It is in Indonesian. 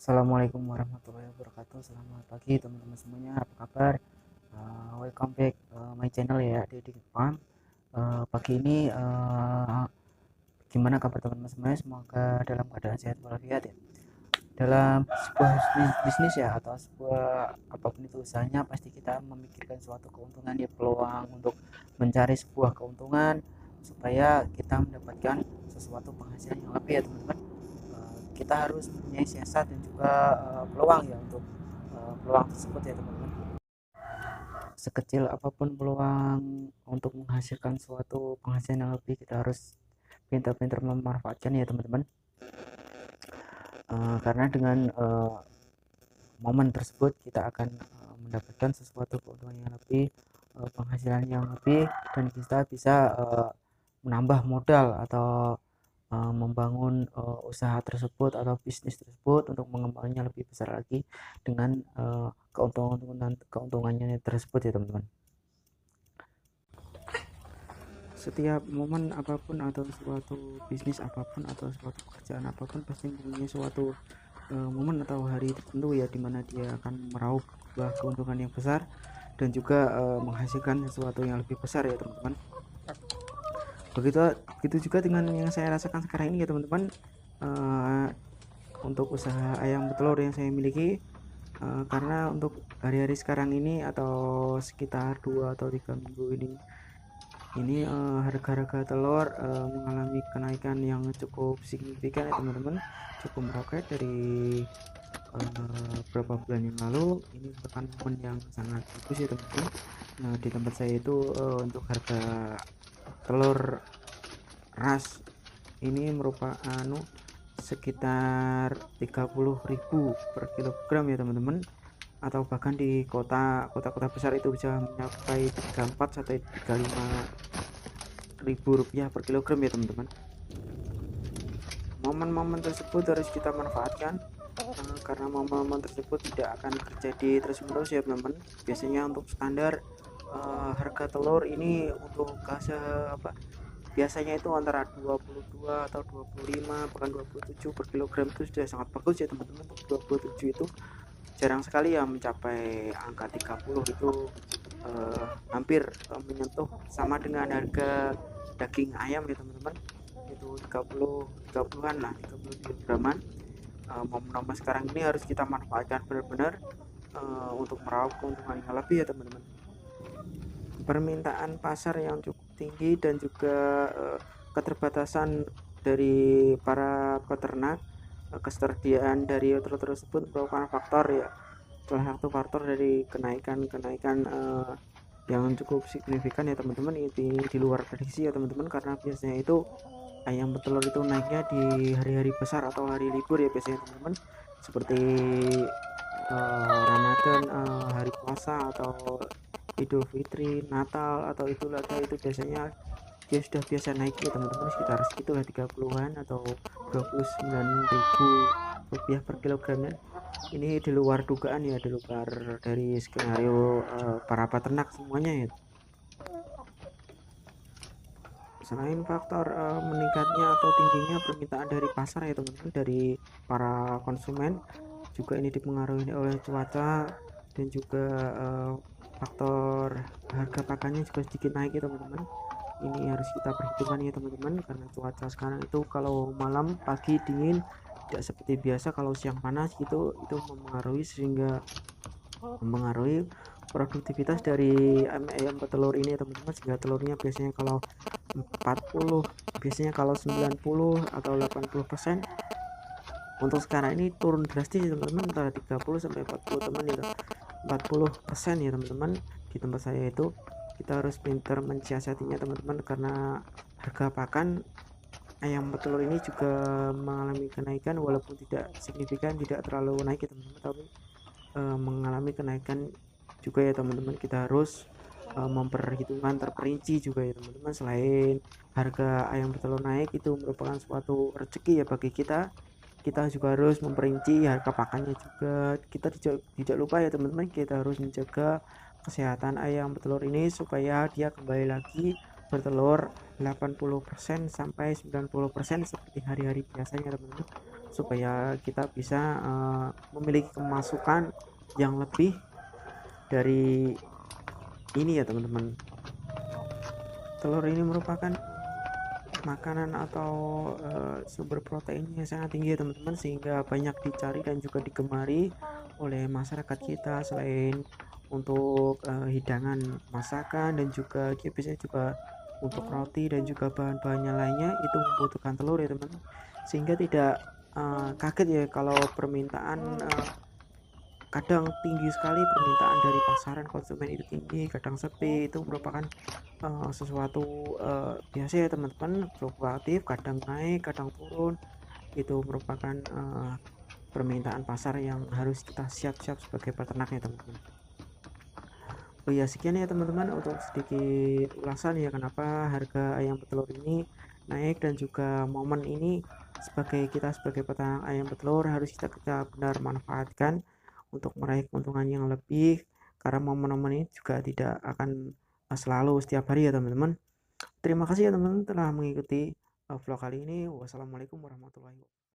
Assalamualaikum warahmatullahi wabarakatuh. Selamat pagi teman-teman semuanya. Apa kabar? Welcome back my channel ya, Deddy Farm. Pagi ini gimana kabar teman-teman semuanya? Semoga dalam keadaan sehat walafiat ya. Dalam sebuah bisnis ya, atau sebuah apapun itu usahanya, pasti kita memikirkan suatu keuntungan ya, peluang untuk mencari sebuah keuntungan supaya kita mendapatkan sesuatu penghasilan yang lebih ya teman-teman. Kita harus mempunyai siasat dan juga peluang ya untuk peluang tersebut ya teman-teman. Sekecil apapun peluang untuk menghasilkan suatu penghasilan yang lebih, kita harus pintar-pintar memanfaatkan ya teman-teman. Karena dengan momen tersebut kita akan mendapatkan sesuatu keuntungan yang lebih, penghasilan yang lebih, dan kita bisa menambah modal atau membangun usaha tersebut atau bisnis tersebut untuk mengembangkannya lebih besar lagi dengan keuntungannya tersebut ya teman-teman. Setiap momen apapun atau suatu bisnis apapun atau suatu pekerjaan apapun pasti mempunyai suatu momen atau hari tertentu ya, dimana dia akan meraup sebuah keuntungan yang besar dan juga menghasilkan sesuatu yang lebih besar ya teman-teman. Begitu juga dengan yang saya rasakan sekarang ini ya teman-teman. Untuk usaha ayam petelur yang saya miliki, karena untuk hari-hari sekarang ini atau sekitar 2 atau 3 minggu ini harga-harga telur mengalami kenaikan yang cukup signifikan ya teman-teman, cukup meroket dari beberapa bulan yang lalu. Ini merupakan momen yang sangat bagus ya teman-teman. Di tempat saya itu untuk harga telur ras ini merupakan sekitar 30.000 per kilogram ya teman-teman, atau bahkan di kota-kota besar itu bisa mencapai 34 sampai 35.000 rupiah per kilogram ya teman-teman. Momen-momen tersebut harus kita manfaatkan, karena momen-momen tersebut tidak akan terjadi terus-menerus ya teman-teman. Biasanya untuk standar harga telur ini untuk biasanya itu antara 22 atau 25 bahkan 27 per kilogram, itu sudah sangat bagus ya teman-teman. Untuk 27 itu jarang sekali ya mencapai angka 30, itu hampir menyentuh sama dengan harga daging ayam ya teman-teman. Itu 30-an lah, 30 kilograman. Momen-momen sekarang ini harus kita manfaatkan benar-benar untuk meraup keuntungan yang lebih ya teman-teman. Permintaan pasar yang cukup tinggi dan juga keterbatasan dari para peternak, ketersediaan dari telur tersebut merupakan faktor ya, salah satu faktor dari kenaikan yang cukup signifikan ya teman-teman. Ini di luar prediksi ya teman-teman, karena biasanya itu ayam petelur itu naiknya di hari-hari besar atau hari libur ya biasanya teman-teman, seperti Ramadan, hari puasa, atau Idul Fitri, Natal, atau Idul Adha. Itu biasanya dia sudah biasa naik ya teman-teman, sekitar segitulah 30-an atau 29.000 rupiah per kilogramnya. Ini di luar dugaan ya, di luar dari skenario para peternak semuanya ya. Selain faktor meningkatnya atau tingginya permintaan dari pasar ya teman-teman, dari para konsumen, juga ini dipengaruhi oleh cuaca dan juga faktor harga pakannya juga sedikit naik ya teman-teman. Ini harus kita perhitungkan ya teman-teman, karena cuaca sekarang itu kalau malam pagi dingin, tidak seperti biasa. Kalau siang panas gitu, itu mempengaruhi produktivitas dari ayam petelur ini ya teman-teman, sehingga telurnya biasanya kalau 40, biasanya kalau 90 atau 80%. Untuk sekarang ini turun drastis ya teman-teman, antara 30 sampai 40 teman ya, 40% ya teman-teman. Di tempat saya itu kita harus pintar mensiasatinya teman-teman, karena harga pakan ayam petelur ini juga mengalami kenaikan, walaupun tidak signifikan, tidak terlalu naik ya teman-teman, tapi mengalami kenaikan juga ya teman-teman. Kita harus memperhitungkan terperinci juga ya teman-teman. Selain harga ayam petelur naik, itu merupakan suatu rezeki ya bagi kita. Kita juga harus memperinci harga pakannya juga. Kita tidak lupa ya teman-teman, kita harus menjaga kesehatan ayam petelur ini supaya dia kembali lagi bertelur 80% sampai 90% seperti hari-hari biasanya teman-teman. supaya kita bisa memiliki pemasukan yang lebih dari ini ya teman-teman. Telur ini merupakan makanan atau sumber protein yang sangat tinggi ya teman-teman, sehingga banyak dicari dan juga digemari oleh masyarakat kita. Selain untuk hidangan masakan dan juga biasanya juga untuk roti dan juga bahan-bahannya lainnya itu membutuhkan telur ya teman-teman, sehingga tidak kaget ya kalau permintaan kadang tinggi sekali, permintaan dari pasaran konsumen itu tinggi, kadang sepi. Itu merupakan sesuatu biasa ya teman-teman, fluktuatif, kadang naik kadang turun. Itu merupakan permintaan pasar yang harus kita siap-siap sebagai peternaknya teman-teman. Oh ya, sekian ya teman-teman untuk sedikit ulasan ya kenapa harga ayam petelur ini naik, dan juga momen ini sebagai kita sebagai peternak ayam petelur harus kita benar manfaatkan untuk meraih keuntungan yang lebih, karena momen-momen ini juga tidak akan selalu setiap hari ya teman-teman. Terima kasih ya teman-teman telah mengikuti vlog kali ini. Wassalamualaikum warahmatullahi wabarakatuh.